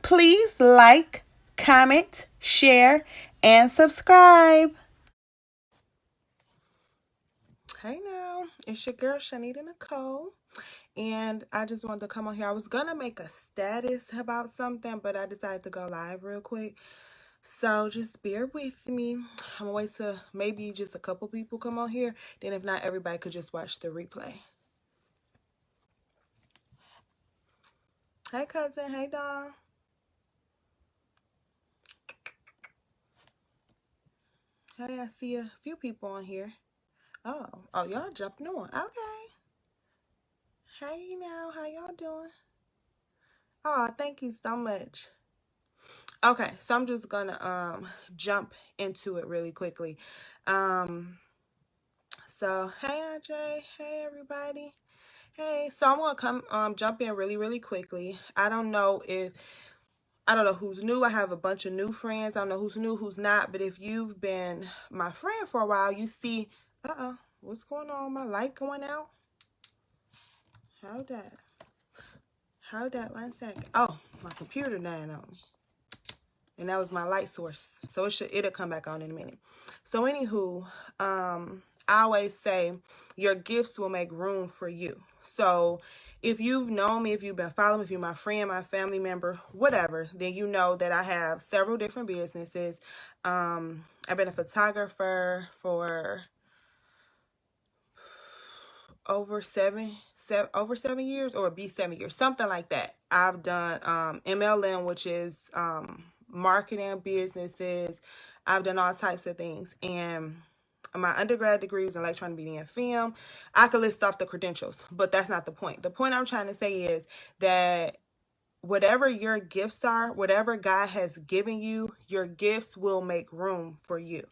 Please like, comment, share, and subscribe. Hey now, it's your girl ChonitaNicole, and I just wanted to come on here. I was gonna make a status about something, but I decided to go live real quick. So just bear with me. I'm gonna wait till maybe just a couple people come on here. Then if not, everybody could just watch the replay. Hey cousin, hey Dawn. Hey, I see a few people on here. Oh, y'all jumping on. Okay. Hey now, how y'all doing? Oh, thank you so much. Okay, so I'm just gonna jump into it really quickly. So hey Andre, hey everybody. Hey, so I'm gonna come jump in really quickly. I don't know who's new. I have a bunch of new friends. I don't know who's new, who's not, but if you've been my friend for a while, you see, what's going on? My light going out? Hold that 1 second. Oh, my computer dying on me. And that was my light source. So it'll come back on in a minute. So anywho, I always say your gifts will make room for you. So if you've known me, if you've been following me, if you're my friend, my family member, whatever, then you know that I have several different businesses. I've been a photographer for over 7 years, or be 7 years, something like that. I've done MLM, which is marketing businesses. I've done all types of things, and my undergrad degree was in electronic media and film. I could list off the credentials, but that's not the point. The point I'm trying to say is that whatever your gifts are, whatever God has given you, your gifts will make room for you.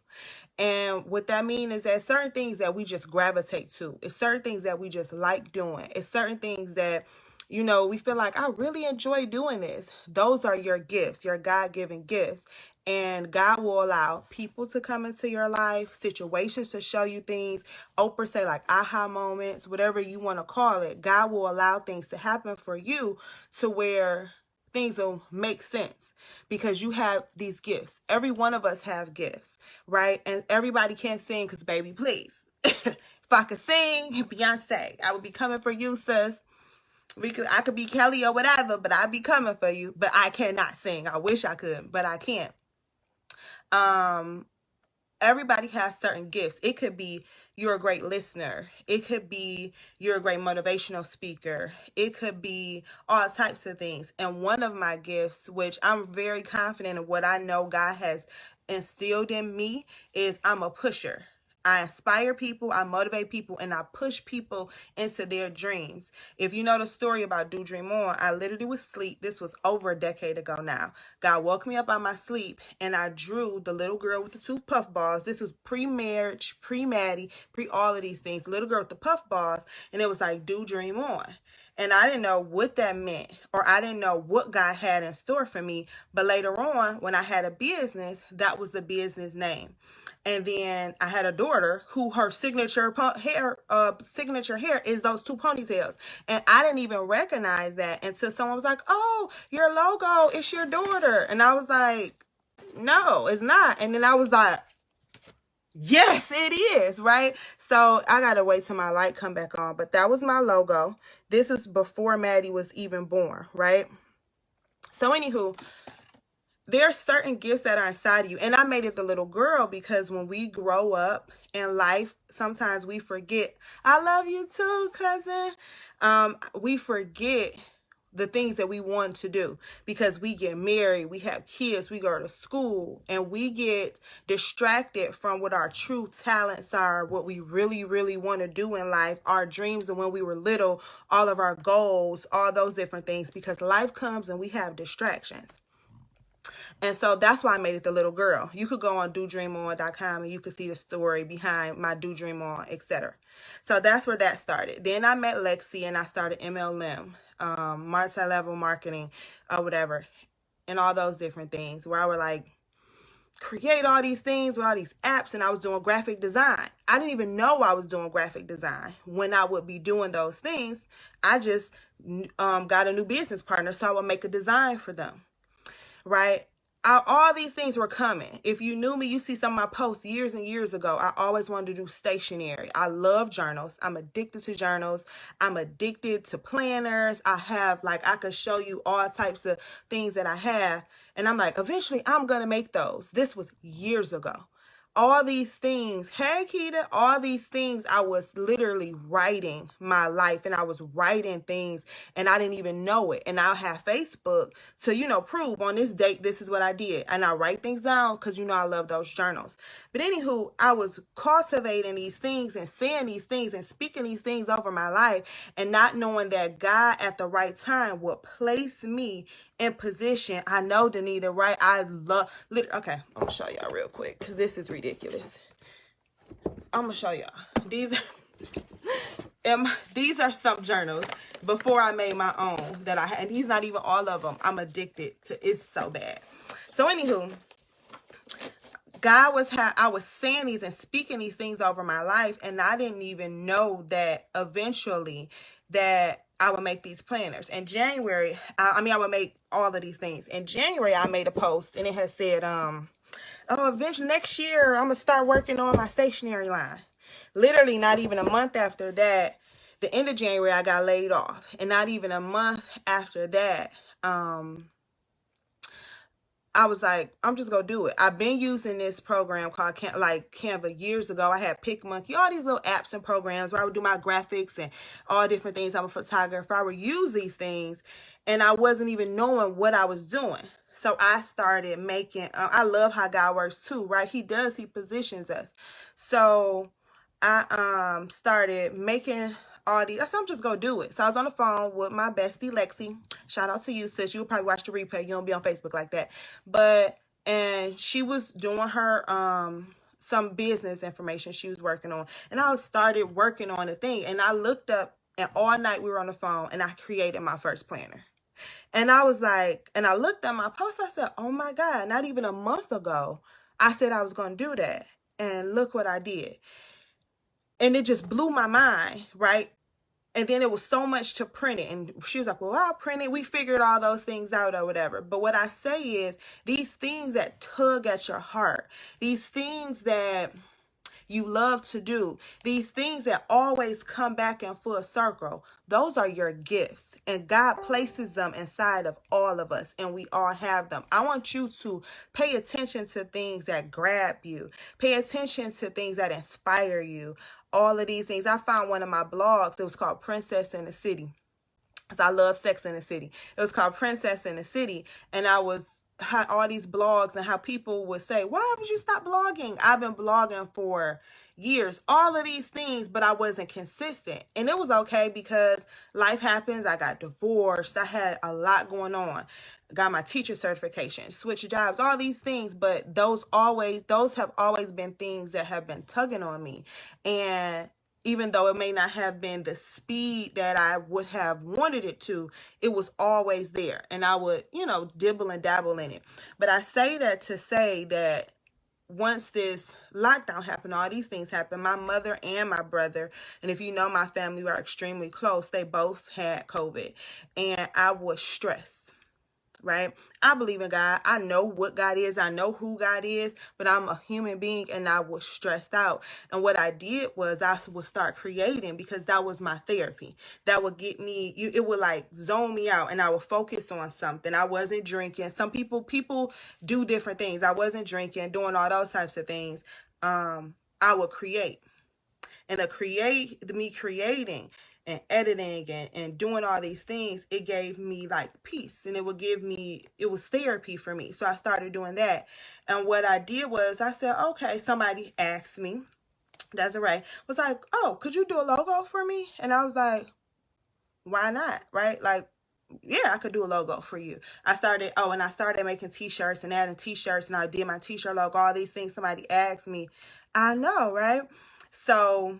And what that means is that certain things that we just gravitate to, it's certain things that we just like doing, it's certain things that, we feel like I really enjoy doing this. Those are your gifts, your God-given gifts. And God will allow people to come into your life, situations to show you things. Oprah say like aha moments, whatever you want to call it. God will allow things to happen for you to where things will make sense because you have these gifts. Every one of us have gifts, right? And everybody can't sing because, baby, please. If I could sing, Beyonce, I would be coming for you, sis. I could be Kelly or whatever, but I'd be coming for you. But I cannot sing. I wish I could, but I can't. Everybody has certain gifts. It could be you're a great listener. It could be you're a great motivational speaker. It could be all types of things. And one of my gifts, which I'm very confident in what I know God has instilled in me, is I'm a pusher. I inspire people, I motivate people, and I push people into their dreams. If you know the story about DoDreamOn, I literally was asleep. This was over a decade ago now. God woke me up out my sleep, and I drew the little girl with the two puff balls. This was pre-marriage, pre-Maddie, pre all of these things. Little girl with the puff balls, and it was like, do dream on. And I didn't know what that meant, or I didn't know what God had in store for me. But later on, when I had a business, that was the business name. And then I had a daughter who her signature hair is those two ponytails. And I didn't even recognize that until someone was like, oh, your logo, it's your daughter. And I was like, no, it's not. And then I was like, yes, it is, right? So I got to wait till my light come back on. But that was my logo. This was before Maddie was even born, right? So anywho, there are certain gifts that are inside of you. And I made it the little girl because when we grow up in life, sometimes we forget. I love you too, cousin. We forget the things that we want to do because we get married, we have kids, we go to school, and we get distracted from what our true talents are, what we really want to do in life, our dreams of when we were little, all of our goals, all those different things, because life comes and we have distractions. And so that's why I made it the little girl. You could go on DoDreamOn.com and you could see the story behind my Do Dream On, etc. So that's where that started. Then I met Lexi and I started MLM, multi-level marketing, or whatever, and all those different things where I would like create all these things with all these apps, and I was doing graphic design. I didn't even know I was doing graphic design when I would be doing those things. I just got a new business partner, so I would make a design for them. right? All these things were coming. If you knew me, you see some of my posts years and years ago. I always wanted to do stationery. I love journals. I'm addicted to journals. I'm addicted to planners. I have, like, I could show you all types of things that I have. And I'm like, eventually I'm going to make those. This was years ago. All these things, hey Keita, all these things, I was literally writing my life, and I was writing things and I didn't even know it. And I'll have Facebook to, prove on this date, this is what I did. And I write things down because, I love those journals. But anywho, I was cultivating these things and saying these things and speaking these things over my life, and not knowing that God at the right time would place me in position. I know, Danita, right? I love, okay, I'm gonna show y'all real quick because this is ridiculous. I'm gonna show y'all. These are some journals before I made my own that I had, and these not even all of them. I'm addicted to, it's so bad. So anywho, I was saying these and speaking these things over my life, and I didn't even know that eventually that I would make these planners. In January, I would make all of these things. In January, I made a post, and it had said, eventually next year, I'm going to start working on my stationery line. Literally not even a month after that, the end of January, I got laid off. And not even a month after that, I was like, I'm just going to do it. I've been using this program called Canva years ago. I had PicMonkey, all these little apps and programs where I would do my graphics and all different things. I'm a photographer. I would use these things, and I wasn't even knowing what I was doing. So I started making, I love how God works too, right? He positions us. So I started making all these. I said, I'm just gonna do it. So I was on the phone with my bestie Lexi. Shout out to you, sis. You'll probably watch the replay. You don't be on Facebook like that. And she was doing her some business information she was working on. And I started working on the thing. And I looked up, and all night we were on the phone, and I created my first planner. And I was like, and I looked at my post, I said, oh my God, not even a month ago, I said I was going to do that. And look what I did. And it just blew my mind, right? And then it was so much to print it. And she was like, well, I'll print it. We figured all those things out or whatever. But what I say is, these things that tug at your heart, these things that you love to do, these things that always come back in full circle, those are your gifts, and God places them inside of all of us, and we all have them. I want you to pay attention to things that grab you, pay attention to things that inspire you, all of these things. I found one of my blogs, it was called Princess in the City, because I love Sex in the City. It was called Princess in the City, and I was all these blogs and how people would say, why would you stop blogging? I've been blogging for years, all of these things, but I wasn't consistent. And it was okay because life happens. I got divorced. I had a lot going on. Got my teacher certification, switched jobs, all these things. But those have always been things that have been tugging on me. And even though it may not have been the speed that I would have wanted it to, it was always there. And I would, dibble and dabble in it. But I say that to say that once this lockdown happened, all these things happened, my mother and my brother, and if you know my family, were extremely close. They both had COVID. And I was stressed. Right? I believe in God. I know what God is. I know who God is, but I'm a human being, and I was stressed out. And what I did was I would start creating, because that was my therapy. That would get me, it would like zone me out, and I would focus on something. I wasn't drinking. Some people do different things. I wasn't drinking, doing all those types of things. I would create. And me creating and editing and doing all these things, it gave me like peace, and it was therapy for me. So I started doing that. And what I did was I said, okay, somebody asked me, Desiree was like, oh, could you do a logo for me? And I was like, why not? Right? Like, yeah, I could do a logo for you. I started making t-shirts and adding t-shirts, and I did my t-shirt logo, all these things. Somebody asked me, I know, right? So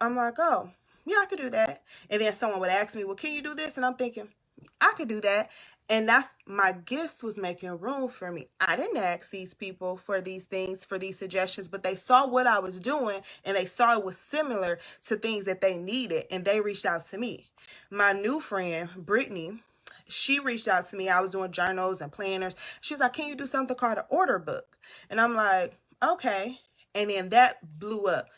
I'm like, oh, yeah, I could do that. And then someone would ask me, well, can you do this? And I'm thinking, I could do that. And that's my gifts was making room for me. I didn't ask these people for these things, for these suggestions, but they saw what I was doing, and they saw it was similar to things that they needed, and they reached out to me. My new friend, Brittany, she reached out to me. I was doing journals and planners. She's like, can you do something called an order book? And I'm like, okay. And then that blew up.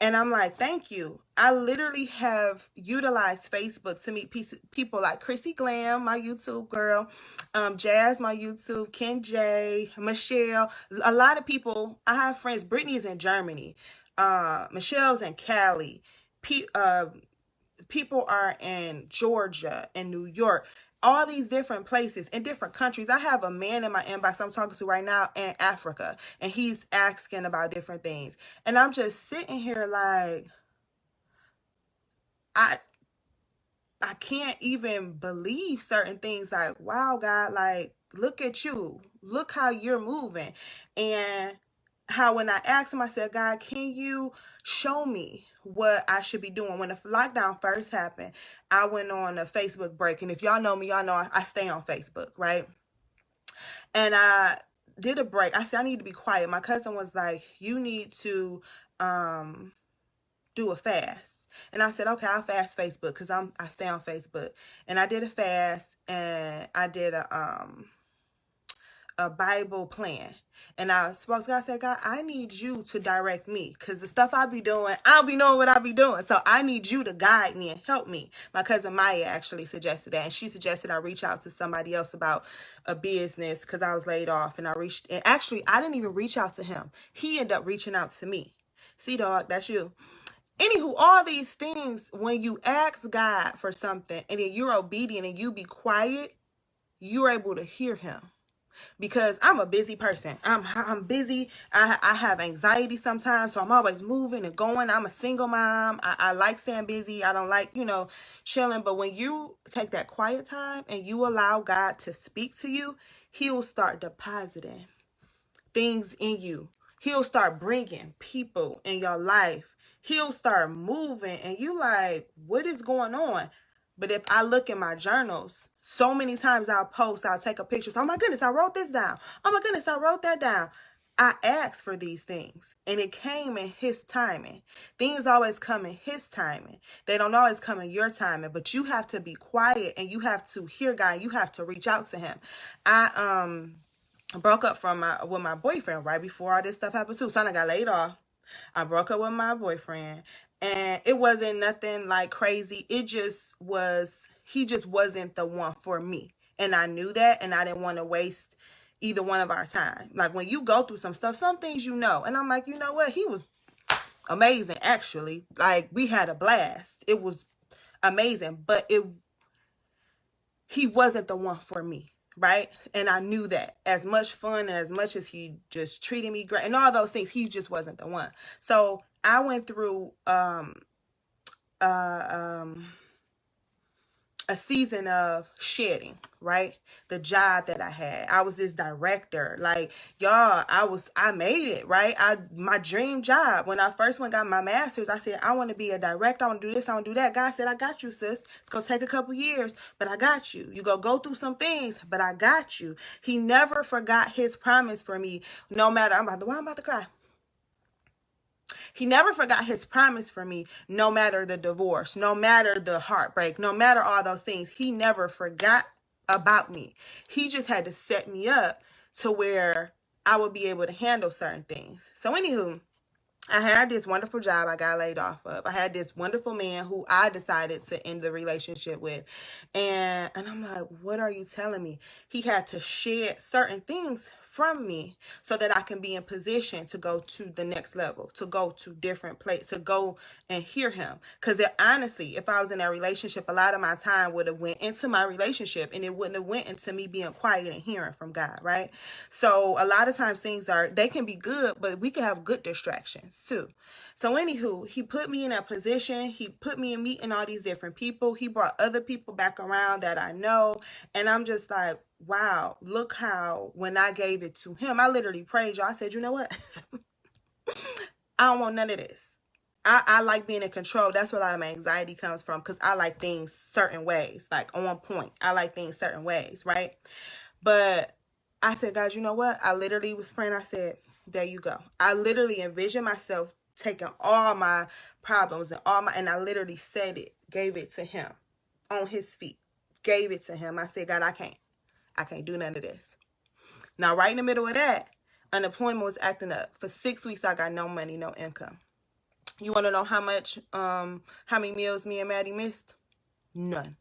And I'm like, thank you. I literally have utilized Facebook to meet people like Chrissy Glam, my YouTube girl, Jazz, my YouTube, Ken J, Michelle. A lot of people, I have friends. Brittany's in Germany. Michelle's in Cali. People are in Georgia and New York, all these different places in different countries. I have a man in my inbox I'm talking to right now in Africa, and he's asking about different things. And I'm just sitting here like, I can't even believe certain things. Like, wow, God, like, look at you. Look how you're moving. And how when I asked him, I said, God, can you show me what I should be doing? When the lockdown first happened, I went on a Facebook break. And if y'all know me, y'all know I stay on Facebook, right? And I did a break. I said, I need to be quiet. My cousin was like, you need to do a fast. And I said, okay, I'll fast Facebook because I stay on Facebook. And I did a fast, and I did a Bible plan. And I spoke to God. I said, God, I need you to direct me, because the stuff I be doing, I'll be knowing what I be doing. So I need you to guide me and help me. My cousin Maya actually suggested that, and she suggested I reach out to somebody else about a business because I was laid off. And actually, I didn't even reach out to him. He ended up reaching out to me. See, dog, that's you. Anywho, all these things, when you ask God for something and then you're obedient and you be quiet, you're able to hear him. Because I'm a busy person. I'm busy. I have anxiety sometimes, so I'm always moving and going. I'm a single mom. I like staying busy. I don't like, chilling. But when you take that quiet time and you allow God to speak to you, he'll start depositing things in you. He'll start bringing people in your life. He'll start moving, and you like, what is going on? But if I look in my journals, so many times I'll take a picture. So, oh my goodness, I wrote this down. Oh my goodness, I wrote that down. I asked for these things, and it came in his timing. Things always come in his timing. They don't always come in your timing, but you have to be quiet, and you have to hear God. You have to reach out to him. I broke up with my boyfriend right before all this stuff happened too. So I got laid off. I broke up with my boyfriend, and it wasn't nothing like crazy. It just was, he just wasn't the one for me. And I knew that, and I didn't want to waste either one of our time. Like when you go through some stuff, some things and I'm like, you know what? He was amazing, actually. Like, we had a blast. It was amazing, but he wasn't the one for me. Right. And I knew that. As much fun and as much as he just treated me great and all those things, he just wasn't the one. So I went through a season of shedding, right? The job that I had, I was this director. Like, y'all, I made it, right? My dream job. When I first got my master's, I said, I want to be a director. I want to do this. I want to do that. God said, I got you, sis. It's going to take a couple years, but I got you. You go through some things, but I got you. He never forgot his promise for me. No matter, I'm about to cry. He never forgot his promise for me, no matter the divorce, no matter the heartbreak, no matter all those things. He never forgot about me. He just had to set me up to where I would be able to handle certain things. So anywho, I had this wonderful job I got laid off of. I had this wonderful man who I decided to end the relationship with. And I'm like, what are you telling me? He had to shed certain things from me so that I can be in position to go to the next level, to go to different places, to go and hear him. Because honestly, if I was in that relationship, a lot of my time would have went into my relationship, and it wouldn't have went into me being quiet and hearing from God, right? So a lot of times they can be good, but we can have good distractions too. So anywho, he put me in that position. He put me in meeting all these different people. He brought other people back around that I know. And I'm just like, wow, look how when I gave it to him, I literally prayed, y'all. I said, you know what? I don't want none of this. I like being in control. That's where a lot of my anxiety comes from, because I like things certain ways, like on point. I like things certain ways, right? But I said, God, you know what? I literally was praying. I said, there you go. I literally envisioned myself taking all my problems and I literally said it, gave it to him on his feet. gave it to him. I said, God, I can't do none of this. Now, right in the middle of that, unemployment was acting up. For 6 weeks, I got no money, no income. You want to know how many meals me and Maddie missed? None.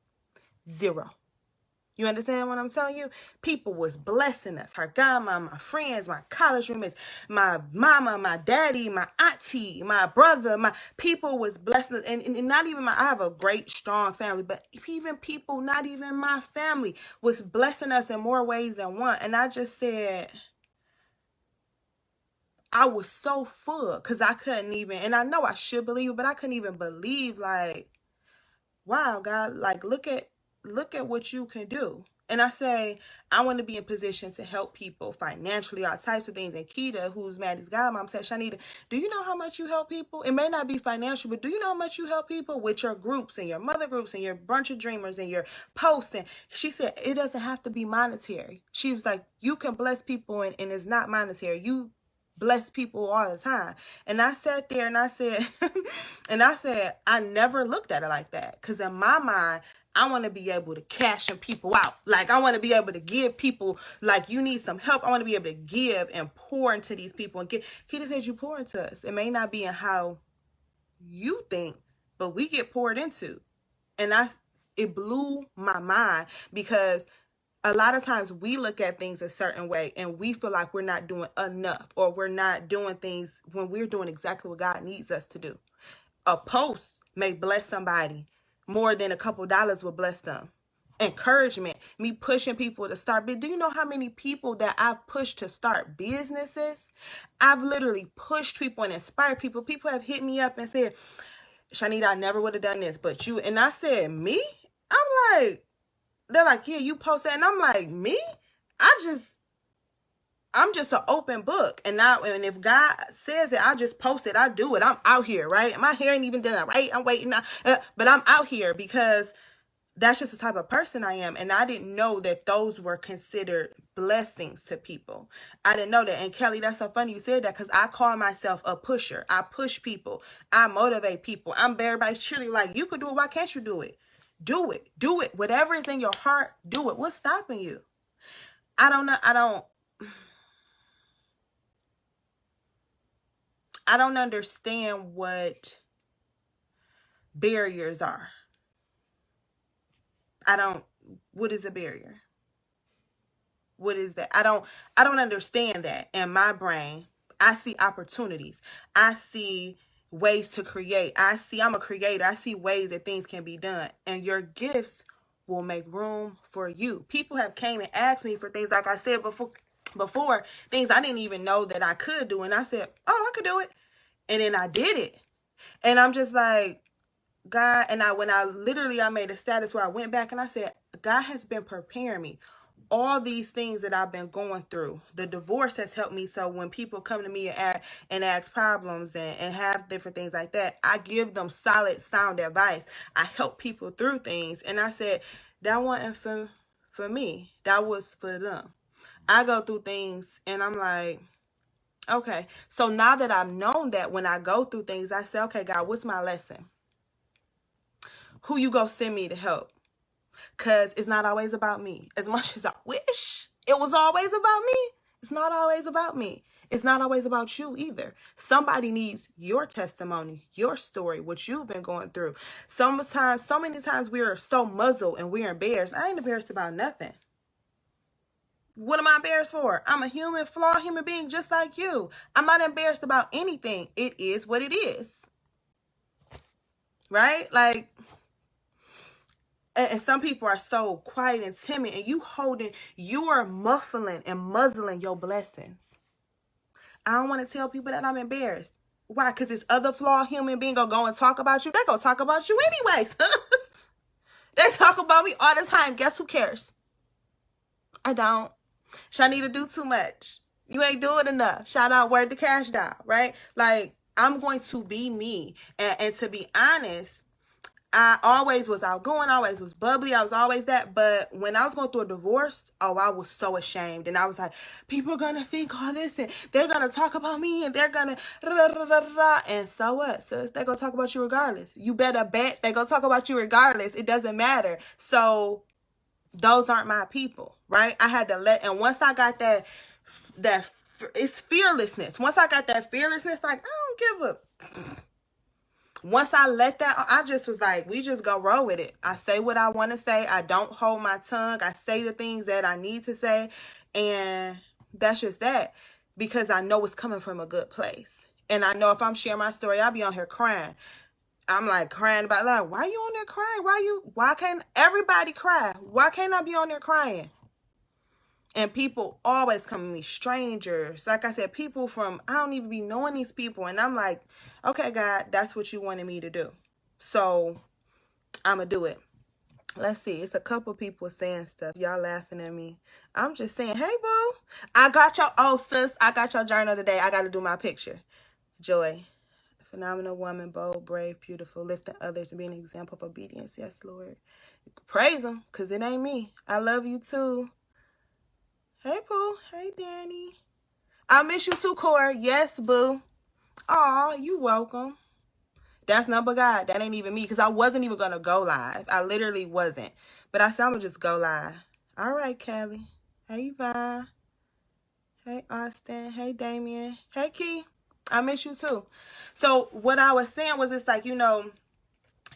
0. You understand what I'm telling you? People was blessing us. Her godmama, my friends, my college roommates, my mama, my daddy, my auntie, my brother, my people was blessing us. And not even I have a great, strong family, but even people, not even my family, was blessing us in more ways than one. And I just said, I was so full because I couldn't even, and I know I should believe it, but I couldn't even believe, like, wow, God, like, look at what you can do. And I say, I want to be in position to help people financially, all types of things. And Keita, who's Maddie's godmom, said, Chonita, do you know how much you help people? It may not be financial, but do you know how much you help people with your groups and your mother groups and your bunch of dreamers and your posts? And she said, it doesn't have to be monetary. She was like, you can bless people and it's not monetary. You bless people all the time. And I sat there and I said, I never looked at it like that. Because in my mind, I want to be able to cash some people out. Like, I want to be able to give people, like, you need some help. I want to be able to give and pour into these people. And he just said, you pour into us. It may not be in how you think, but we get poured into. And it blew my mind, because a lot of times we look at things a certain way and we feel like we're not doing enough, or we're not doing things when we're doing exactly what God needs us to do. A post may bless somebody more than a couple dollars will bless them. Encouragement, me pushing people to start. But do you know how many people that I've pushed to start businesses? I've literally pushed people and inspired people. People have hit me up and said, Chonita, I never would have done this, but you. And I said, me? I'm like, they're like, yeah, you post that. And I'm like, me? I'm just an open book. And if God says it, I just post it. I do it. I'm out here, right? My hair ain't even done, right? I'm waiting. But I'm out here because that's just the type of person I am. And I didn't know that those were considered blessings to people. I didn't know that. And Kelly, that's so funny you said that, because I call myself a pusher. I push people. I motivate people. I'm everybody's cheerleader. Like, you could do it. Why can't you do it? Do it. Do it. Whatever is in your heart, do it. What's stopping you? I don't know. I don't understand what barriers are. What is a barrier? What is that? I don't understand that. In my brain, I see opportunities. I see ways to create. I'm a creator. I see ways that things can be done. And your gifts will make room for you. People have came and asked me for things, like I said before, things I didn't even know that I could do. And I said, oh, I could do it. And then I did it. And I'm just like, God, and I made a status where I went back and I said, God has been preparing me. All these things that I've been going through, the divorce has helped me. So when people come to me and ask problems and have different things like that, I give them solid, sound advice. I help people through things. And I said, that wasn't for me. That was for them. I go through things and I'm like, okay. So now that I've known that, when I go through things, I say, okay, God, what's my lesson? Who you go send me to help? Because it's not always about me. As much as I wish it was always about me, it's not always about me. It's not always about you either. Somebody needs your testimony, your story, what you've been going through. So many times we are so muzzled and we're embarrassed. I ain't embarrassed about nothing. What am I embarrassed for? I'm a human, flawed human being just like you. I'm not embarrassed about anything. It is what it is. Right? Like, and some people are so quiet and timid, and you are muffling and muzzling your blessings. I don't want to tell people that I'm embarrassed. Why? Because this other flawed human being gonna go and talk about you. They're gonna talk about you anyways. They talk about me all the time. Guess who cares? I don't. Chonita do too much. You ain't doing enough. Shout out, word to Cash Doll, right? Like, I'm going to be me. And to be honest, I always was outgoing, always was bubbly, I was always that. But when I was going through a divorce, I was so ashamed. And I was like, people are going to think all this, and they're going to talk about me, and they're going to, and so what, sis? They're going to talk about you regardless. You better bet they're going to talk about you regardless. It doesn't matter. So Those aren't my people, right? I had to let, and once I got that it's fearlessness. Once I got that fearlessness, like, I don't give a. Once I let that, I just was like, we just go roll with it. I say what I want to say. I don't hold my tongue. I say the things that I need to say. And that's just that. Because I know it's coming from a good place. And I know if I'm sharing my story, I'll be on here crying. I'm like crying about, like, why you on there crying? Why can't everybody cry? Why can't I be on there crying? And people always come to me, strangers. Like I said, people from, I don't even be knowing these people. And I'm like, okay, God, that's what you wanted me to do. So I'm going to do it. Let's see. It's a couple people saying stuff. Y'all laughing at me. I'm just saying, hey, boo. I got your, oh, sis, I got your journal today. I got to do my picture. Joy. Phenomenal woman, bold, brave, beautiful, lifting others and being an example of obedience. Yes, Lord. Praise him, because it ain't me. I love you, too. Hey, Pooh. Hey, Danny. I miss you too, Core. Yes, boo. Aw, you welcome. That's number God. That ain't even me, because I wasn't even going to go live. I literally wasn't. But I said I'm going to just go live. All right, Kelly. Hey, Yvonne. Hey, Austin. Hey, Damien. Hey, Key. I miss you too. So what I was saying was, it's like, you know,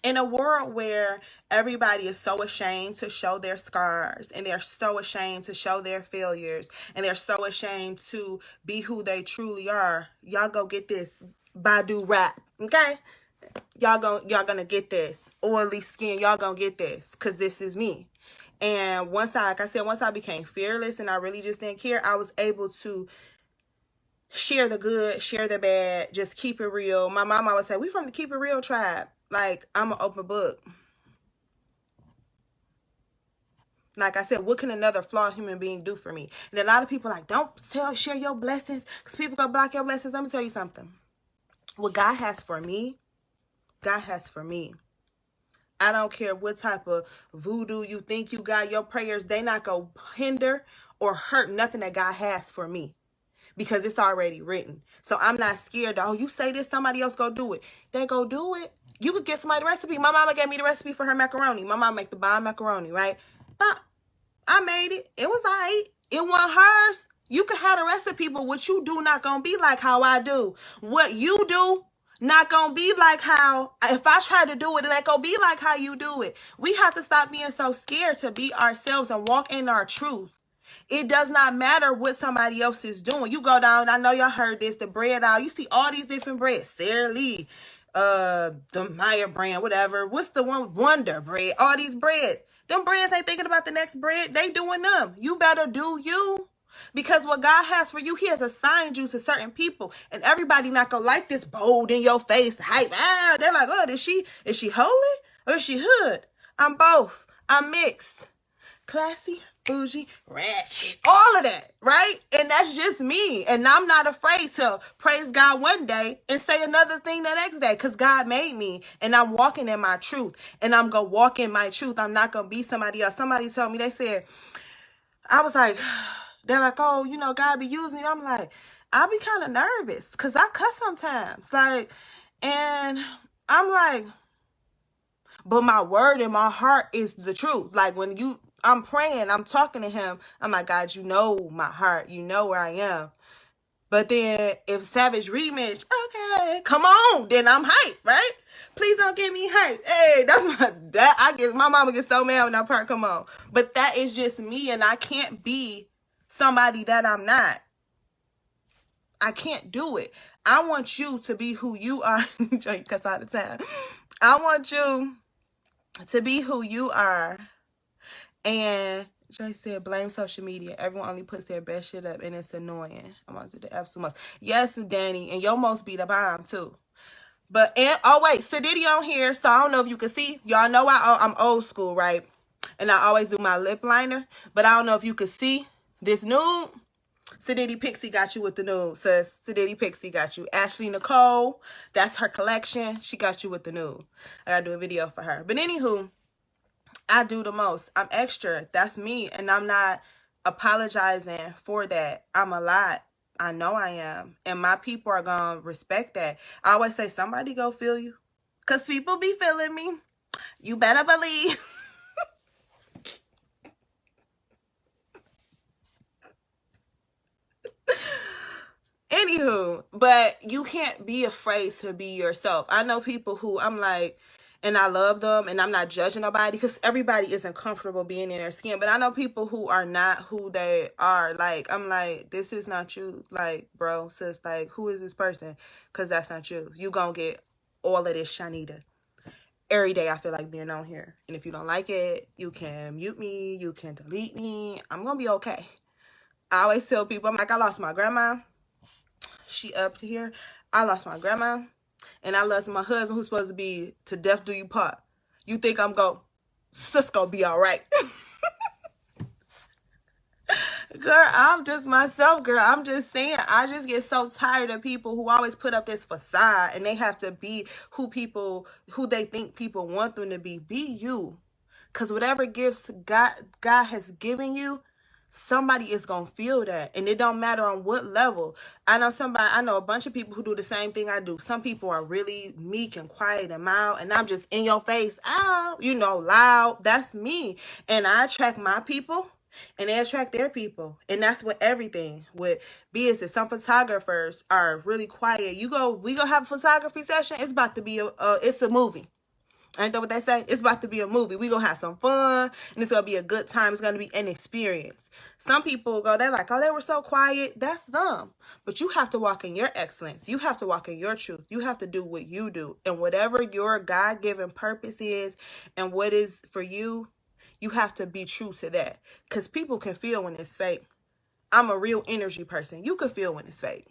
in a world where everybody is so ashamed to show their scars, and they're so ashamed to show their failures, and they're so ashamed to be who they truly are, y'all go get this Badu rap, okay? Y'all gonna get this. Oily skin, y'all gonna get this, because this is me. And once I became fearless and I really just didn't care, I was able to share the good, share the bad, just keep it real. My mom always said, we from the Keep It Real tribe. Like, I'm an open book. Like I said, what can another flawed human being do for me? And a lot of people are like, don't share your blessings, because people gonna block your blessings. Let me tell you something. What God has for me, God has for me. I don't care what type of voodoo you think you got. Your prayers, they not gonna hinder or hurt nothing that God has for me, because it's already written. So I'm not scared. Oh, you say this, somebody else go do it. They go do it. You could get somebody the recipe. My mama gave me the recipe for her macaroni. My mama make the bomb macaroni, right? But I made it. It was all right. It wasn't hers. You can have the recipe, but what you do not gonna be like how I do. What you do not gonna be like how, if I try to do it, it ain't gonna be like how you do it. We have to stop being so scared to be ourselves and walk in our truth. It does not matter what somebody else is doing. You go down, I know y'all heard this, the bread aisle. You see all these different breads. Sara Lee, the Maya brand, whatever. What's the one? Wonder bread. All these breads. Them breads ain't thinking about the next bread. They doing them. You better do you. Because what God has for you, he has assigned you to certain people. And everybody not gonna like this bold in your face hype. They're like, oh, is she holy or is she hood? I'm both. I'm mixed. Classy, bougie, ratchet, all of that, right? And that's just me. And I'm not afraid to praise God one day and say another thing the next day, because God made me and I'm walking in my truth, and I'm going to walk in my truth. I'm not going to be somebody else. Somebody told me, they said, I was like, they're like, oh, you know, God be using you. I'm like, I be kind of nervous because I cuss sometimes. Like, and I'm like, but my word in my heart is the truth. Like when I'm praying, I'm talking to him. I'm like, God, you know my heart. You know where I am. But then if Savage Remix, okay, come on, then I'm hyped, right? Please don't get me hyped. Hey, my mama gets so mad when that part come on. But that is just me, and I can't be somebody that I'm not. I can't do it. I want you to be who you are. Jake cuss all the time. I want you to be who you are. And Jay said, blame social media. Everyone only puts their best shit up, and it's annoying. I'm on to the absolute most. Yes, Danny, and your most be the bomb too. But oh wait, Sadiddy on here, so I don't know if you can see. Y'all know I'm old school, right? And I always do my lip liner, but I don't know if you could see this nude. Sadiddy Pixie got you with the nude, sis. Sadiddy Pixie got you. Ashley Nicole, that's her collection. She got you with the nude. I gotta do a video for her. But anywho, I do the most. I'm extra. That's me. And I'm not apologizing for that. I'm a lot. I know I am. And my people are going to respect that. I always say, somebody go feel you. Because people be feeling me. You better believe. Anywho, but you can't be afraid to be yourself. I know people who I'm like, and I love them, and I'm not judging nobody because everybody isn't comfortable being in their skin. But I know people who are not who they are. Like, I'm like, this is not you. Like, bro, sis, like, who is this person? Because that's not you. You gonna get all of this Chonita. Every day I feel like being on here. And if you don't like it, you can mute me, you can delete me. I'm gonna be okay. I always tell people, I'm like, I lost my grandma. She up here. I lost my grandma. And I lost my husband, who's supposed to be to death do you part. You think I'm sis gonna be all right. Girl, I'm just myself, girl. I'm just saying, I just get so tired of people who always put up this facade and they have to be who they think people want them to be. Be you. Because whatever gifts God has given you, somebody is going to feel that. And it don't matter on what level. I know a bunch of people who do the same thing I do. Some people are really meek and quiet and mild, and I'm just in your face, loud. That's me. And I attract my people, and they attract their people. And that's what everything with business. Some photographers are really quiet. We go have a photography session. It's about to be it's a movie. Ain't that what they say? It's about to be a movie. We gonna have some fun, and it's gonna be a good time. It's gonna be an experience. Some people they're like, oh, they were so quiet. That's them. But you have to walk in your excellence. You have to walk in your truth. You have to do what you do. And whatever your God-given purpose is and what is for you, you have to be true to that. Because people can feel when it's fake. I'm a real energy person. You can feel when it's fake.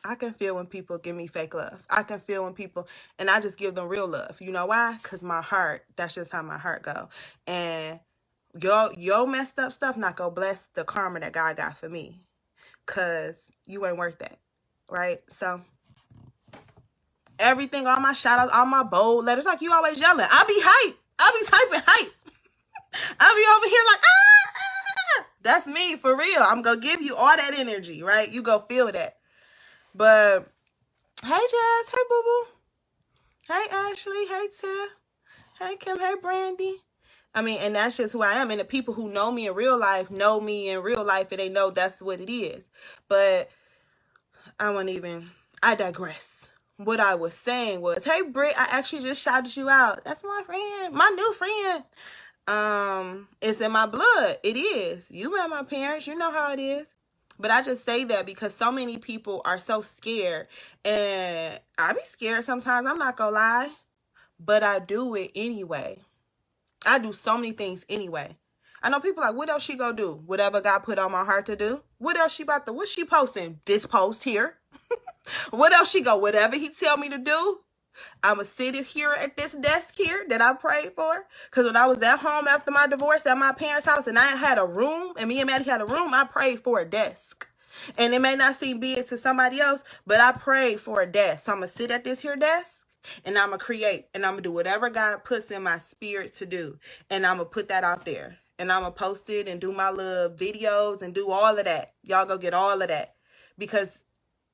I can feel when people give me fake love. I can feel when people, and I just give them real love. You know why? Because my heart, that's just how my heart go. And your messed up stuff not gonna bless the karma that God got for me. Because you ain't worth that. Right? So, everything, all my shout outs, all my bold letters, like you always yelling. I be hype. I be typing hype. I be over here like, ah. That's me, for real. I'm gonna give you all that energy, right? You go feel that. But, hey, Jazz. Hey, boo-boo. Hey, Ashley. Hey, Tiff. Hey, Kim. Hey, Brandy. I mean, and that's just who I am. And the people who know me in real life know me in real life, and they know that's what it is. But I digress. What I was saying was, hey, Britt, I actually just shouted you out. That's my friend. My new friend. It's in my blood. It is. You met my parents. You know how it is. But I just say that because so many people are so scared. And I be scared sometimes. I'm not gonna lie. But I do it anyway. I do so many things anyway. I know people like, what else she gonna do? Whatever God put on my heart to do. What else what's she posting? This post here. What else she go? Whatever he tell me to do. I'm going to sit here at this desk here that I prayed for. Because when I was at home after my divorce at my parents' house and I had a room, and me and Maddie had a room, I prayed for a desk. And it may not seem big to somebody else, but I prayed for a desk. So I'm going to sit at this here desk, and I'm going to create, and I'm going to do whatever God puts in my spirit to do. And I'm going to put that out there. And I'm going to post it and do my little videos and do all of that. Y'all go get all of that. Because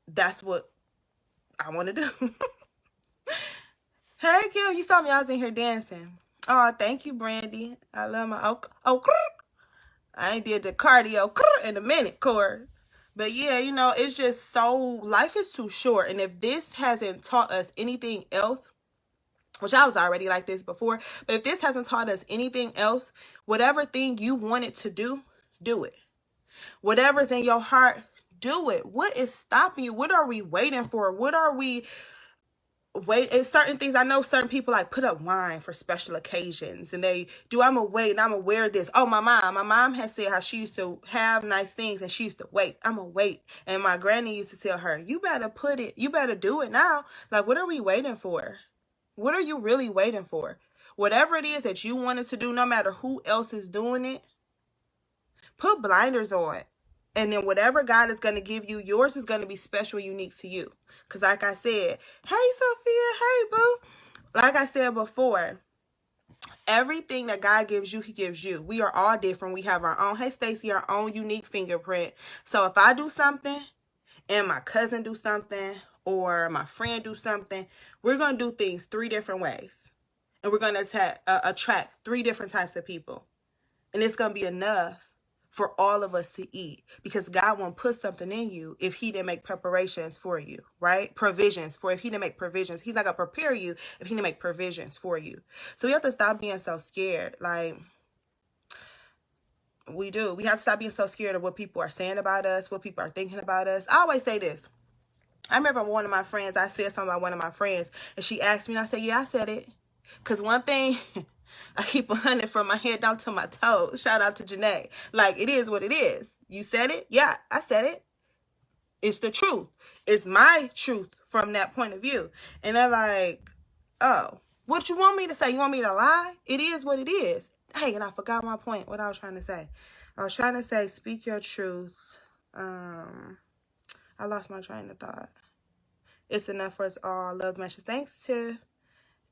that's what I want to do. Hey, Kim, you saw me. I was in here dancing. Oh, thank you, Brandy. I love my... I ain't did the cardio in a minute, Core. But yeah, it's just so... Life is too short. And if this hasn't taught us anything else, which I was already like this before, but if this hasn't taught us anything else, whatever thing you wanted to do, do it. Whatever's in your heart, do it. What is stopping you? What are we waiting for? What are we... It's certain things. I know certain people like put up wine for special occasions, and I'm gonna wait and I'm gonna wear this. Oh, my mom has said how she used to have nice things and she used to wait. I'm gonna wait. And my granny used to tell her, you better do it now. Like, what are we waiting for? What are you really waiting for? Whatever it is that you wanted to do, no matter who else is doing it, put blinders on. And then whatever God is going to give you, yours is going to be special, unique to you. Because like I said, hey, Sophia, hey, boo. Like I said before, everything that God gives you, he gives you. We are all different. We have our own, hey, Stacy, our own unique fingerprint. So if I do something and my cousin do something or my friend do something, we're going to do things 3 different ways. And we're going to attract 3 different types of people. And it's going to be enough for all of us to eat, because God won't put something in you if he didn't make preparations for you, right? Provisions for, if he didn't make provisions, he's not gonna prepare you if he didn't make provisions for you. So we have to stop being so scared. Like, we have to stop being so scared of what people are saying about us, what people are thinking about us. I always say this. I remember one of my friends, I said something about one of my friends, and she asked me, and I said, yeah, I said it. Because one thing, I keep 100 from my head down to my toes. Shout out to Janae. Like, it is what it is. You said it? Yeah, I said it. It's the truth. It's my truth from that point of view. And they're like, oh, what you want me to say? You want me to lie? It is what it is. Hey, and I forgot my point, what I was trying to say. I was trying to say, speak your truth. I lost my train of thought. It's enough for us all. Love matches. Thanks, Tiff.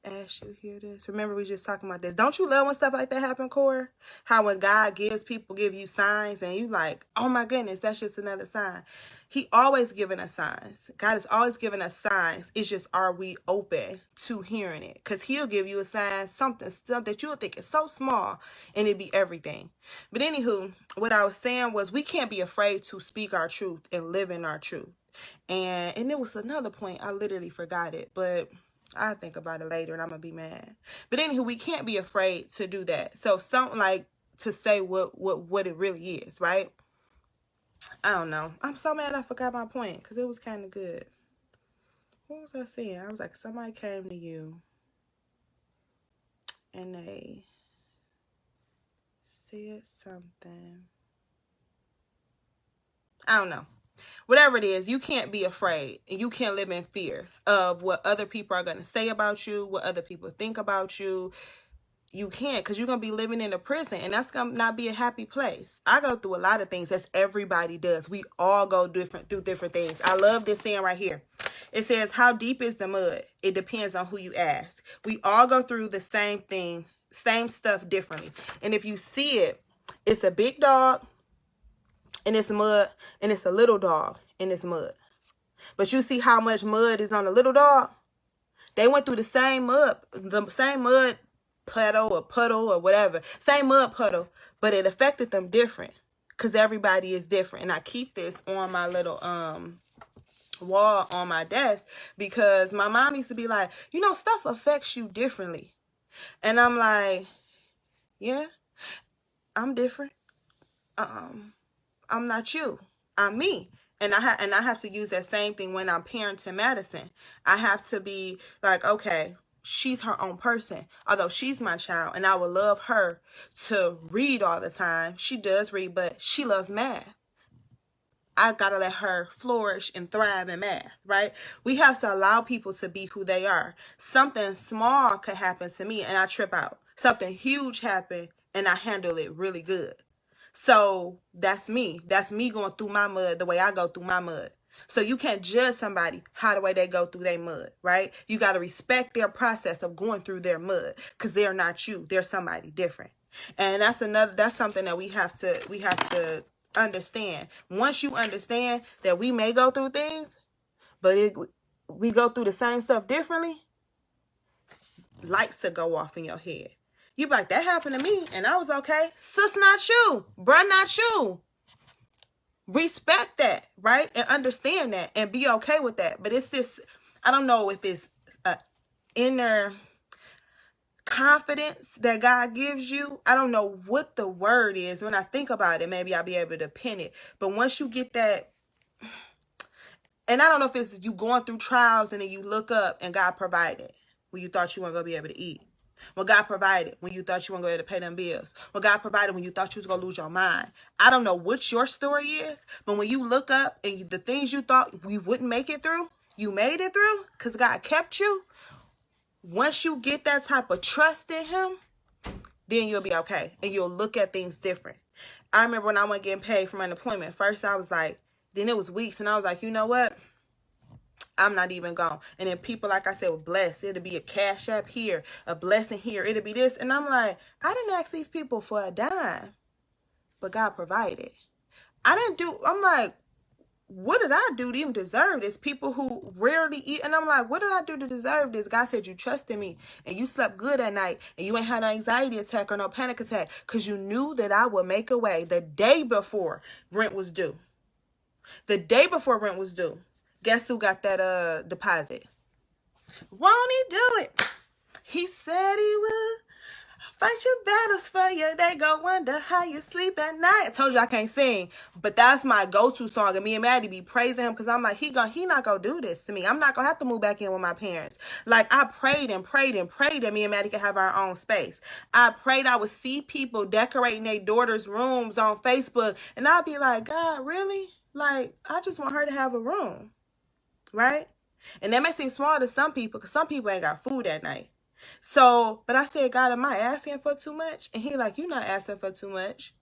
As you hear this, remember we just talking about this. Don't you love when stuff like that happen, Core? How when God give you signs and you like, oh my goodness, that's just another sign. He always giving us signs. God is always giving us signs. It's just, are we open to hearing it? Because he'll give you a sign, something that you'll think is so small, and it'd be everything. But anywho, what I was saying was, we can't be afraid to speak our truth and live in our truth. And it was another point, I literally forgot it, but I'll think about it later and I'm gonna be mad. But anywho, we can't be afraid to do that. So something like to say what it really is, right? I don't know. I'm so mad I forgot my point because it was kind of good. What was I saying? I was like, somebody came to you and they said something. I don't know. Whatever it is, you can't be afraid and you can't live in fear of what other people are going to say about you, what other people think about you. You can't, because you're going to be living in a prison, and that's going to not be a happy place. I go through a lot of things, as everybody does. We all go through different things. I love this saying right here. It says, how deep is the mud? It depends on who you ask. We all go through the same thing, same stuff differently. And if you see it, it's a big dog and it's mud, and it's a little dog and it's mud. But you see how much mud is on the little dog? They went through the same mud puddle or whatever, same mud puddle, but it affected them different because everybody is different. And I keep this on my little wall on my desk because my mom used to be like, you know, stuff affects you differently. And I'm like, yeah, I'm different. I'm not you. I'm me. And I have to use that same thing when I'm parenting Madison. I have to be like, okay, she's her own person. Although she's my child, and I would love her to read all the time. She does read, but she loves math. I gotta let her flourish and thrive in math, right? We have to allow people to be who they are. Something small could happen to me and I trip out. Something huge happened and I handle it really good. So that's me. That's me going through my mud the way I go through my mud. So you can't judge somebody how the way they go through their mud, right? You got to respect their process of going through their mud because they're not you. They're somebody different. And that's something that we have to understand. Once you understand that we may go through things, but we go through the same stuff differently, lights to go off in your head. You be like, that happened to me and I was okay. Sis, not you. Bruh, not you. Respect that, right? And understand that and be okay with that. But it's this, I don't know if it's an inner confidence that God gives you. I don't know what the word is. When I think about it, maybe I'll be able to pin it. But once you get that, and I don't know if it's you going through trials and then you look up and God provided when you thought you weren't going to be able to eat. Well, God provided when you thought you weren't going to pay them bills. Well, God provided when you thought you was going to lose your mind. I don't know what your story is, but when you look up and the things you thought you wouldn't make it through, you made it through because God kept you. Once you get that type of trust in him, then you'll be okay. And you'll look at things different. I remember when I went getting paid from unemployment. First, I was like, then it was weeks. And I was like, you know what? I'm not even gone. And then people, like I said, were blessed. It'll be a cash app here, a blessing here. It'll be this. And I'm like, I didn't ask these people for a dime, but God provided. I'm like, what did I do to even deserve this? People who rarely eat. And I'm like, what did I do to deserve this? God said you trusted me and you slept good at night and you ain't had an anxiety attack or no panic attack because you knew that I would make a way the day before rent was due. The day before rent was due. Guess who got that deposit? Won't he do it? He said he would. Fight your battles for you. They go wonder how you sleep at night. I told you I can't sing, but that's my go-to song. And me and Maddie be praising him because I'm like, he not gonna do this to me. I'm not gonna have to move back in with my parents. Like, I prayed and prayed and prayed that me and Maddie could have our own space. I prayed I would see people decorating their daughter's rooms on Facebook, and I'd be like, God, really? Like, I just want her to have a room, right? And that may seem small to some people because some people ain't got food that night. So, but I said, God, am I asking for too much? And he like, you're not asking for too much.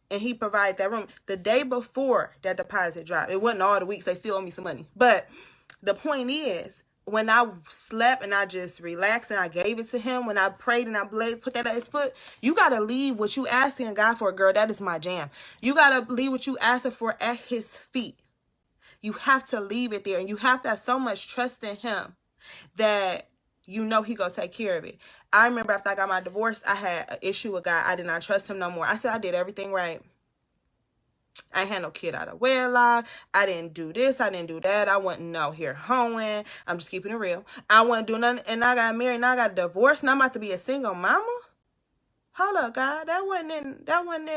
And he provided that room. The day before that deposit dropped, it wasn't all the weeks. They still owe me some money. But the point is, when I slept and I just relaxed and I gave it to him, when I prayed and I put that at his foot, you got to leave what you asking God for, girl. That is my jam. You got to leave what you asking for at his feet. You have to leave it there. And you have to have so much trust in him that you know he gonna take care of it. I remember after I got my divorce, I had an issue with God. I did not trust him no more. I said I did everything right. I ain't had no kid out of wedlock. I didn't do this. I didn't do that. I wasn't out here hoeing. I'm just keeping it real. I wasn't doing nothing. And I got married and I got divorced. And I'm about to be a single mama. Hold up, God. That wasn't in that wasn't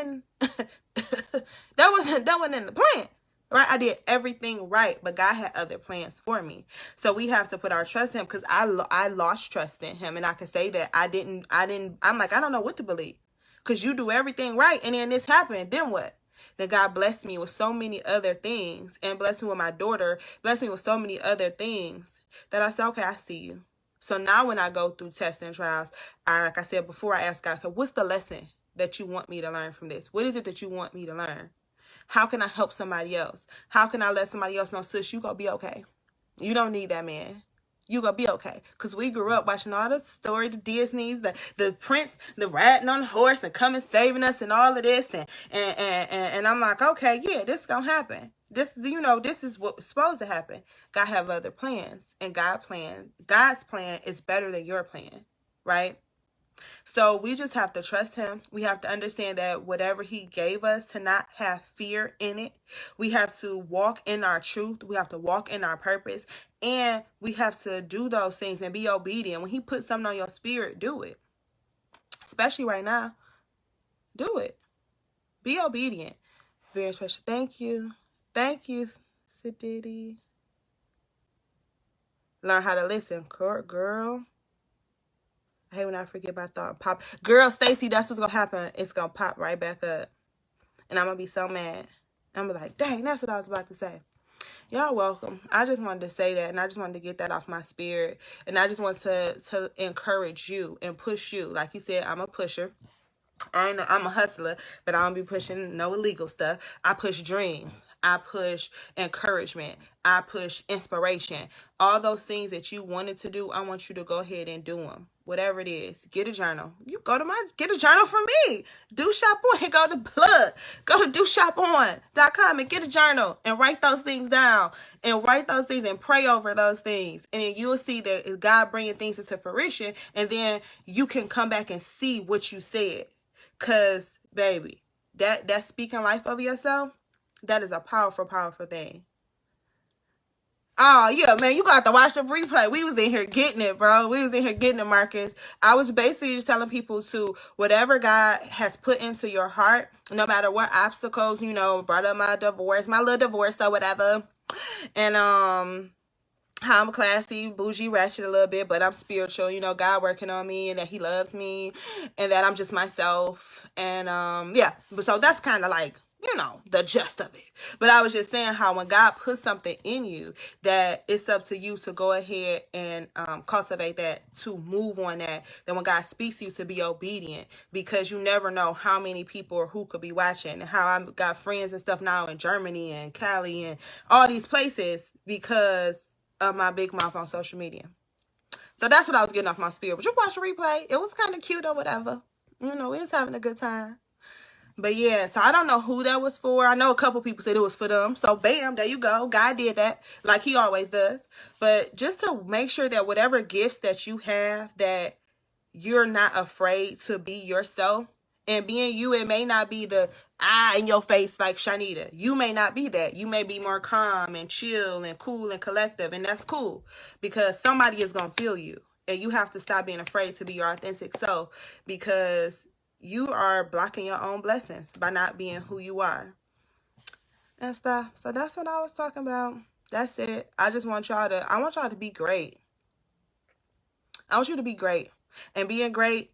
in the plan. Right? I did everything right, but God had other plans for me. So we have to put our trust in him because I lost trust in him. And I can say that I'm like, I don't know what to believe because you do everything right. And then this happened. Then what? Then God blessed me with so many other things and blessed me with my daughter, blessed me with so many other things that I said, okay, I see you. So now when I go through tests and trials, like I said before, I ask God, okay, what's the lesson that you want me to learn from this? What is it that you want me to learn? How can I help somebody else? How can I let somebody else know, sis, you gonna be okay. You don't need that man. You gonna be okay. Because we grew up watching all the stories, the Disney's, the prince, the riding on the horse and coming saving us and all of this. And I'm like, okay, yeah, this is gonna happen. This is what's supposed to happen. God have other plans. And God's plan is better than your plan, right? So we just have to trust him. We have to understand that whatever he gave us, to not have fear in it. We have to walk in our truth. We have to walk in our purpose. And we have to do those things and be obedient. When he puts something on your spirit, do it. Especially right now. Do it. Be obedient. Very special. Thank you. Thank you, Sididdy. Learn how to listen. Girl. I hate when I forget my thought. Pop. Girl, Stacy, that's what's going to happen. It's going to pop right back up. And I'm going to be so mad. I'm going to be like, dang, that's what I was about to say. Y'all welcome. I just wanted to say that. And I just wanted to get that off my spirit. And I just want to encourage you and push you. Like you said, I'm a pusher. I'm a hustler, but I don't be pushing no illegal stuff. I push dreams. I push encouragement. I push inspiration. All those things that you wanted to do, I want you to go ahead and do them. Whatever it is, get a journal. You get a journal from me. Do Shop On. Go to plug. Go to DoShopOn.com and get a journal and write those things down and write those things and pray over those things. And then you'll see that God bringing things into fruition, and then you can come back and see what you said. Cause baby, that speaking life over yourself, that is a powerful, powerful thing. Oh yeah, man, you got to watch the replay. We was in here getting it, bro. We was in here getting it, Marcus. I was basically just telling people to whatever God has put into your heart, no matter what obstacles, brought up my little divorce or whatever. And how I'm classy, bougie, ratchet a little bit, but I'm spiritual, God working on me and that he loves me and that I'm just myself. And yeah, so that's kind of like, the gist of it. But I was just saying how when God puts something in you, that it's up to you to go ahead and cultivate that, to move on that. Then when God speaks to you, to be obedient, because you never know how many people or who could be watching. And how I've got friends and stuff now in Germany and Cali and all these places because of my big mouth on social media. So that's what I was getting off my spirit. But you watch the replay. It was kind of cute or whatever. We was having a good time. But yeah, so I don't know who that was for. I know a couple people said it was for them. So bam, there you go. God did that like he always does. But just to make sure that whatever gifts that you have, that you're not afraid to be yourself. And being you, it may not be the in your face like Shanita. You may not be that. You may be more calm and chill and cool and collective. And that's cool because somebody is going to feel you. And you have to stop being afraid to be your authentic self because you are blocking your own blessings by not being who you are and stuff. So that's what I was talking about. That's it. I want y'all to be great. I want you to be great. And being great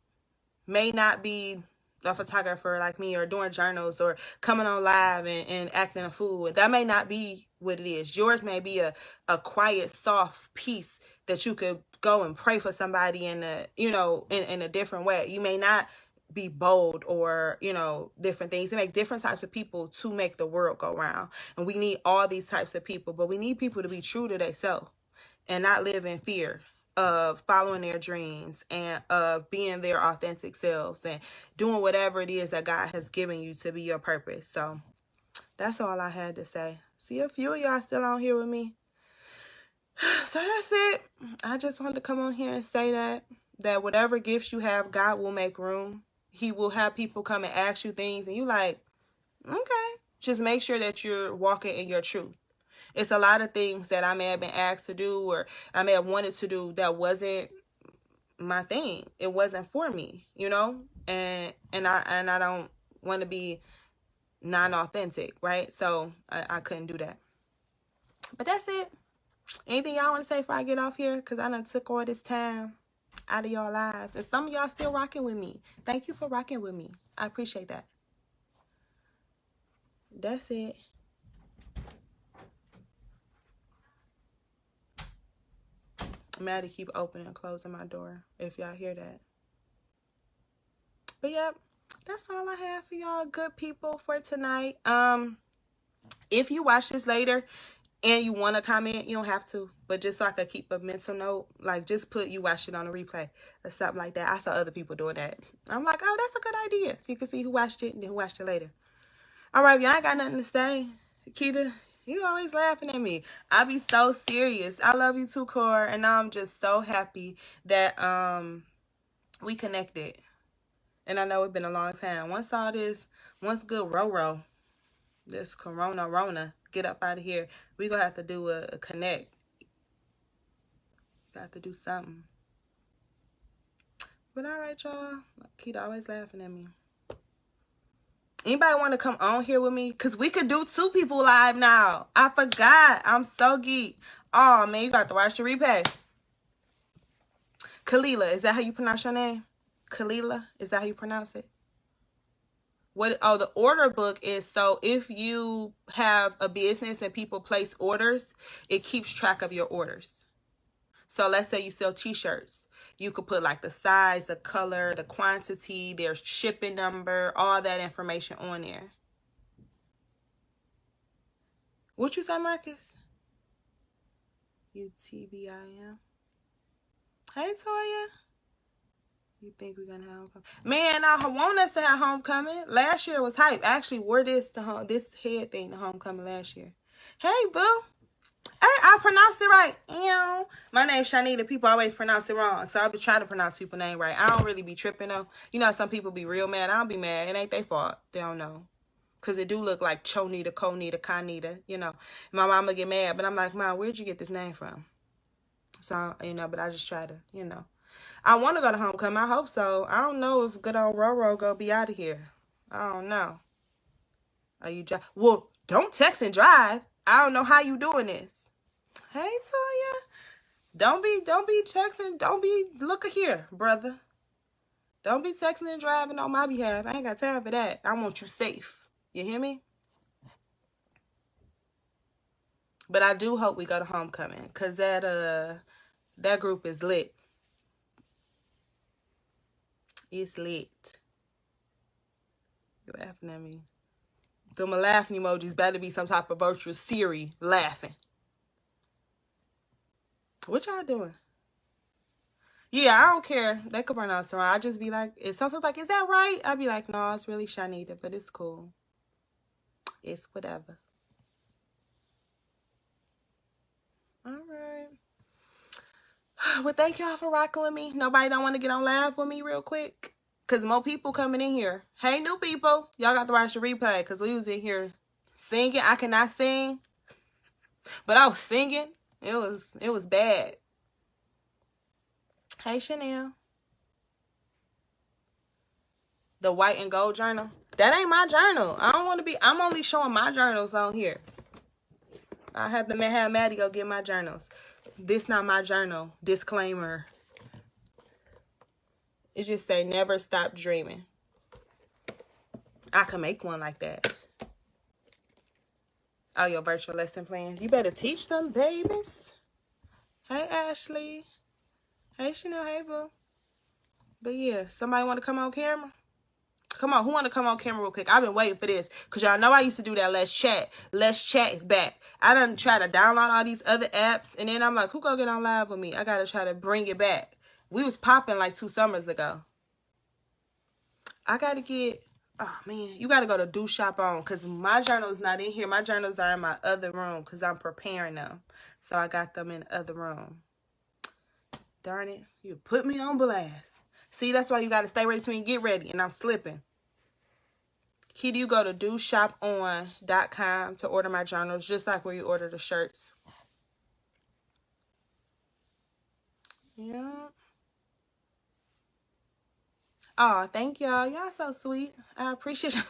may not be a photographer like me or doing journals or coming on live and acting a fool. That may not be what it is. Yours may be a quiet, soft piece that you could go and pray for somebody in a different way. You may not be bold or, different things. It make different types of people to make the world go round. And we need all these types of people, but we need people to be true to themselves and not live in fear of following their dreams and of being their authentic selves and doing whatever it is that God has given you to be your purpose. So that's all I had to say. See, a few of y'all still on here with me. So that's it. I just wanted to come on here and say that whatever gifts you have, God will make room. He will have people come and ask you things and you like, okay. Just make sure that you're walking in your truth. It's a lot of things that I may have been asked to do or I may have wanted to do that wasn't my thing. It wasn't for me, and I don't want to be non-authentic, right? So I couldn't do that. But that's it. Anything y'all want to say before I get off here? Because I done took all this time out of y'all lives. And some of y'all still rocking with me. Thank you for rocking with me. I appreciate that. That's it. I'm mad to keep opening and closing my door if y'all hear that. But yep, that's all I have for y'all good people for tonight. If you watch this later and you want to comment, you don't have to. But just so I could keep a mental note, like just put you watched it on a replay or something like that. I saw other people doing that. I'm like, oh, that's a good idea. So you can see who watched it and then who watched it later. All right, y'all ain't got nothing to say. Keita, you always laughing at me. I be so serious. I love you too, Core, and I'm just so happy that we connected. And I know it's been a long time. Once good row, this Rona, get up out of here. We gonna have to do a connect. Got to do something. But all right, y'all. Keita always laughing at me. Anybody want to come on here with me? Because we could do 2 people live now. I forgot. I'm so geek. Oh, man, you got to watch the replay. Kalila, is that how you pronounce your name? Kalila, is that how you pronounce it? The order book is, so if you have a business and people place orders, it keeps track of your orders. So let's say you sell t-shirts. You could put like the size, the color, the quantity, their shipping number, all that information on there. What you say, Marcus? UTBIM. Hey, Toya. You think we're gonna have homecoming? Man, I want us to have homecoming. Last year was hype. I actually wore this head thing to homecoming last year. Hey, boo. Hey, I pronounced it right. Ew. My name's Shanita. People always pronounce it wrong. So I'll be trying to pronounce people's name right. I don't really be tripping though. You know, some people be real mad. I don't be mad. It ain't their fault. They don't know. Because it do look like Chonita, Conita, Conita. You know, my mama get mad. But I'm like, Mom, where'd you get this name from? So, but I just try to, I want to go to homecoming. I hope so. I don't know if good old Roro go be out of here. I don't know. Are you drive? Well, don't text and drive. I don't know how you doing this. Hey, Toya. Don't be texting. Don't be looking here, brother. Don't be texting and driving on my behalf. I ain't got time for that. I want you safe. You hear me? But I do hope we go to homecoming because that group is lit. It's lit. You're laughing at me. Them laughing emojis better be some type of virtual Siri laughing. What y'all doing? Yeah, I don't care. They could pronounce it wrong. I just be like, it's something like, is that right? I'd be like, no, it's really Chonita, but it's cool. It's whatever. All right. Well, thank y'all for rocking with me. Nobody don't want to get on live with me real quick? Because more people coming in here. Hey, new people. Y'all got to watch the replay because we was in here singing. I cannot sing, but I was singing. It was bad. Hey, Chanel. The white and gold journal. That ain't my journal. I don't want to be. I'm only showing my journals on here. I had to have Maddie go get my journals. This not my journal. Disclaimer. It just say never stop dreaming. I can make one like that. Oh, your virtual lesson plans. You better teach them, babies. Hey, Ashley. Hey, Chanel. Hey, boo. But yeah, somebody want to come on camera? Come on, who want to come on camera real quick? I've been waiting for this. Because y'all know I used to do that Let's Chat. Let's Chat is back. I done try to download all these other apps. And then I'm like, who gonna get on live with me? I got to try to bring it back. We was popping like 2 summers ago. I got to get... Oh, man. You got to go to Do Shop On. Because my journal's not in here. My journals are in my other room. Because I'm preparing them. So I got them in the other room. Darn it. You put me on blast. See, that's why you got to stay ready to me. Get ready. And I'm slipping. Kid, you go to doshopon.com to order my journals, just like where you order the shirts. Yeah. Oh, thank y'all. Y'all so sweet. I appreciate you.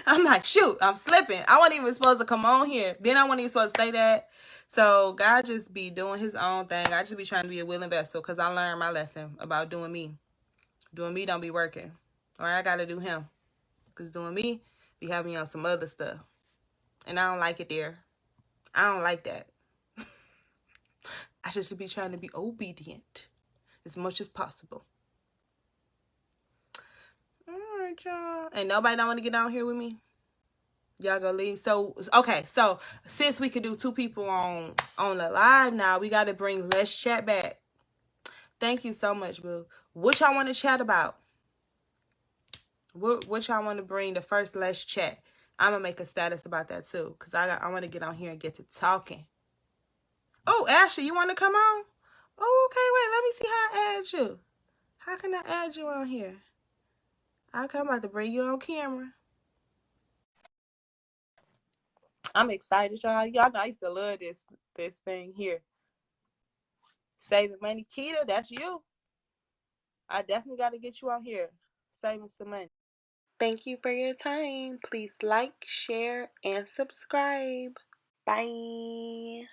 I'm like, shoot, I'm slipping. I wasn't even supposed to come on here. Then I wasn't even supposed to say that. So God just be doing his own thing. I just be trying to be a willing vessel because I learned my lesson about doing me. Doing me don't be working. Or I got to do him. Because doing me be having me on some other stuff. And I don't like it there. I don't like that. I just should be trying to be obedient as much as possible. All right, y'all. And nobody don't want to get down here with me? Y'all go leave. So, okay. So, since we could do 2 people on the live now, we got to bring Let's Chat back. Thank you so much, boo. What y'all want to chat about? What y'all want to bring the first Let's Chat? I'm going to make a status about that, too. Because I want to get on here and get to talking. Oh, Ashley, you want to come on? Oh, okay. Wait, let me see how I add you. How can I add you on here? I'm about to bring you on camera. I'm excited, y'all. Y'all know I used to love this thing here. Saving Money. Keita, that's you. I definitely got to get you on here. Saving some money. Thank you for your time. Please like, share, and subscribe. Bye.